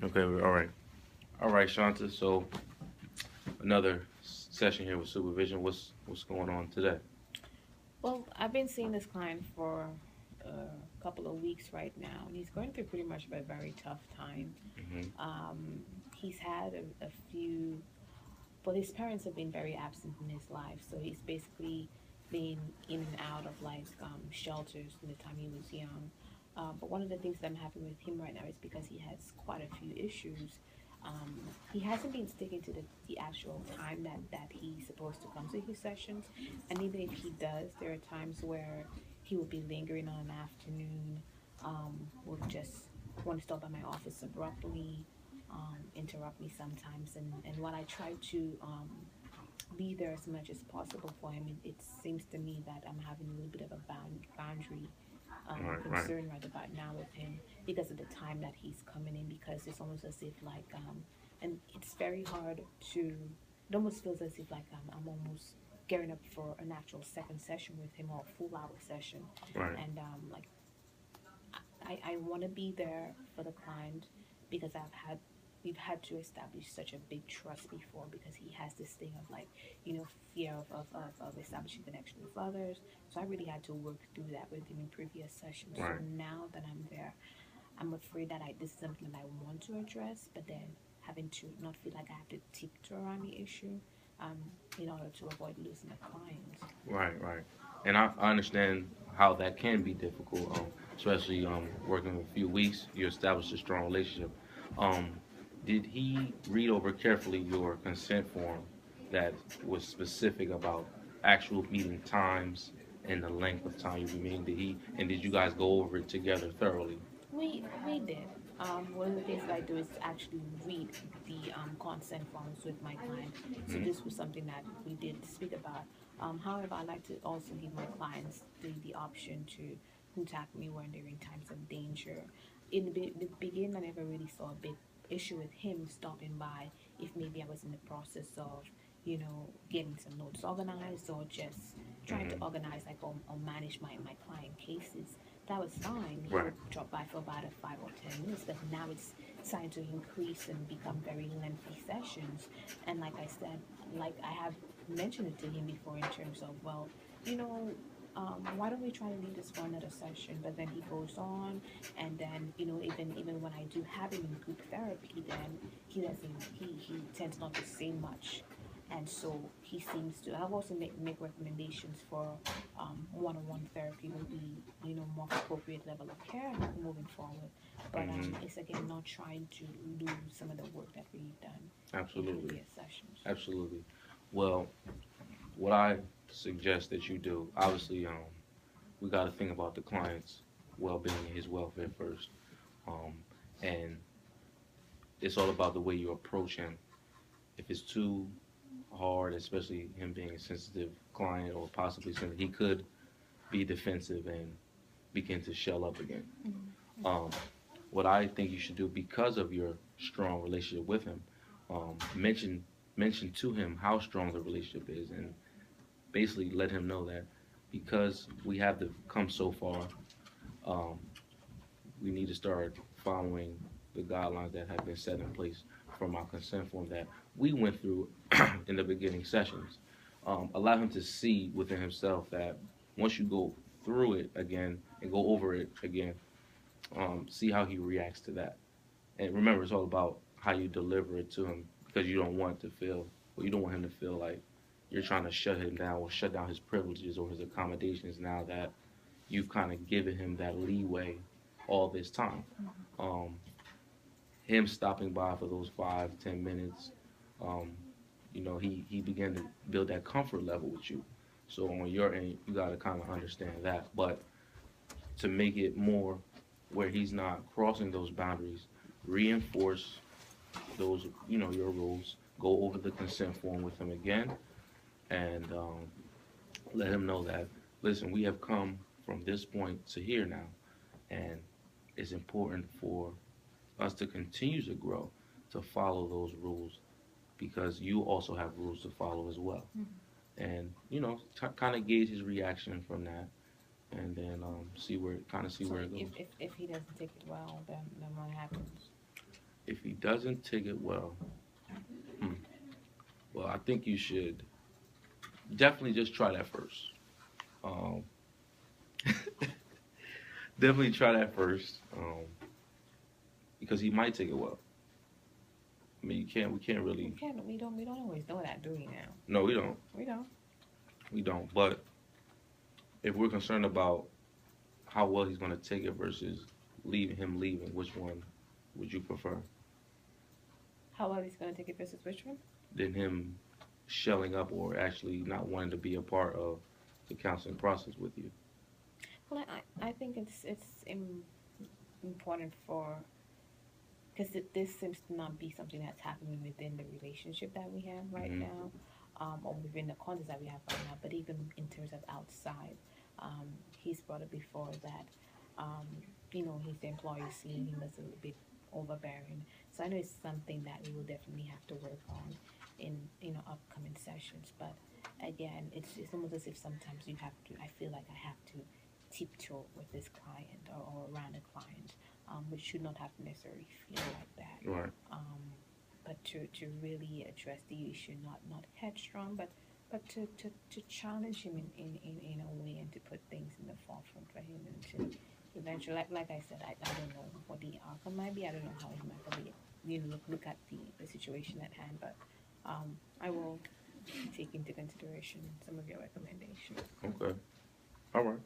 Okay, all right, Shanta. So another session here with supervision. What's going on today? Well, I've been seeing this client for a couple of weeks right now, and he's going through pretty much a very tough time. Hmm. He's had a few, well, his parents have been very absent in his life, so he's basically been in and out of like shelters from the time he was young. But one of the things that I'm having with him right now is because he has quite a few issues. He hasn't been sticking to the actual time that he's supposed to come to his sessions. And even if he does, there are times where he will be lingering on an afternoon, will just want to stop by my office abruptly, interrupt me sometimes. And when I try to be there as much as possible for him, it seems to me that I'm having a little bit of a boundary Right. concern right about now with him because of the time that he's coming in, because it's almost as if like and it's very hard to, it almost feels as if like I'm almost gearing up for an actual second session with him, or a full hour session. Right. And like I want to be there for the client because we've had to establish such a big trust before, because he has this thing of like, fear of establishing connection with others. So I really had to work through that with him in previous sessions. So Right. now that I'm there, I'm afraid that this is something that I want to address, but then having to not feel like I have to tiptoe around the issue, um, in order to avoid losing a client. Right. And I understand how that can be difficult, especially working a few weeks. You establish a strong relationship. Um, did he read over carefully your consent form that was specific about actual meeting times and the length of time you'll be meeting? Did you guys go over it together thoroughly? We did. One of the things that I do is actually read the consent forms with my client. So Hmm. this was something that we did speak about. However, I like to also give my clients the option to contact me when they're in times of danger. In the beginning, I never really saw a big issue with him stopping by if maybe I was in the process of, getting some notes organized, or just trying to Hmm. organize like or manage my client cases. That was fine. He Right. would drop by for about a 5 or 10 minutes, but now it's starting to increase and become very lengthy sessions. And like I said, like I have mentioned it to him before in terms of, well, you know, why don't we try to leave this for another session? But then he goes on, and then even when I do have him in group therapy, then he tends not to say much, and so he seems to. I've also make recommendations for one-on-one therapy will be, more appropriate level of care moving forward. But Hmm. it's again not trying to lose some of the work that we've done in Absolutely. previous sessions. Absolutely. Well, what I suggest that you do, obviously, we got to think about the client's well-being and his welfare first. Um, and it's all about the way you approach him. If it's too hard, especially him being a sensitive client or possibly sensitive, he could be defensive and begin to shell up again. Mm-hmm. Um, what I think you should do, because of your strong relationship with him, mention to him how strong the relationship is, and basically let him know that because we have to come so far, um, we need to start following the guidelines that have been set in place from our consent form that we went through in the beginning sessions. Allow him to see within himself that once you go through it again and go over it again, see how he reacts to that. And remember, it's all about how you deliver it to him, because you don't want to feel, or you don't want him to feel like you're trying to shut him down or shut down his privileges or his accommodations now that you've kind of given him that leeway all this time. Um, Him stopping by for those 5 10 minutes, um, he began to build that comfort level with you. So on your end, you got to kind of understand that. But to make it more where he's not crossing those boundaries, reinforce those, your rules. Go over the consent form with him again, and let him know that, listen, we have come from this point to here now, and it's important for us to continue to grow, to follow those rules, because you also have rules to follow as well. And kind of gauge his reaction from that, and then see where So it if, goes. if if he doesn't take it well, then what happens? If he doesn't take it well, hmm, well, I think you should definitely just try that first. Um, definitely try that first, because he might take it well. I mean, we can't We really. can't. We don't always know that, do we? Now No, we don't. we don't. We don't. But if we're concerned about how well he's going to take it versus leaving, which one would you prefer? How well he's gonna take it versus which one? Than him shelling up or actually not wanting to be a part of the counseling process with you. Well, I think important for because this seems to not be something that's happening within the relationship that we have right Mhm. now, or within the context that we have right now, but even in terms of outside. He's brought up before that, um, his employees seeing him as a little bit overbearing. So I know it's something that we will definitely have to work on in upcoming sessions. But again, it's almost as if sometimes you have to. I feel like I have to tiptoe with this client or around a client, which should not have to necessarily feel like that. Right. But to really address the issue, not headstrong, but to challenge him in a way and to put things in the forefront for him and to eventually, like I said, I don't know what the outcome might be. I don't know how he might probably look at the situation at hand, but I will take into consideration some of your recommendations. Okay. All right.